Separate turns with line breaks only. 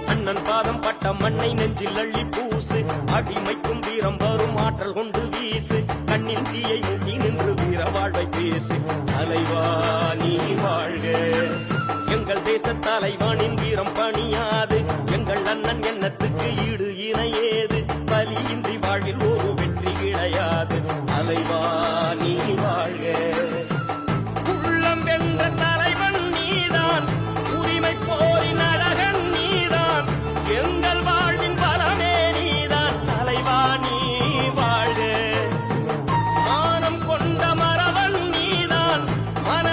அண்ணன் பாதம் பட்ட மண்ணை நெஞ்சில் அள்ளி பூசு அடிமைக்கும் வீரம் வரும் ஆற்றல் கொண்டு வீசு கண்ணில் தீயை மூட்டி நின்று வீர வாழ்வை பேசு தலைவா நீ வாழ்க எங்கள் தேச தலைவானின் வீரம் பணியாது எங்கள் அண்ணன் எண்ணத்துக்கு ஈடு இணையேது பலியின்றி வாழ்வில் ஒரு வெற்றி கிடையாது தலைவா நீ வாழ்க உள்ளம் வென்ற தலைவன் நீதான் உரிமை போரின் அழகன் நீதான் எங்கள் வாழ்வின் பலமே நீதான் தலைவா நீ வாழ்க மானம் கொண்ட மரவன் நீதான் மன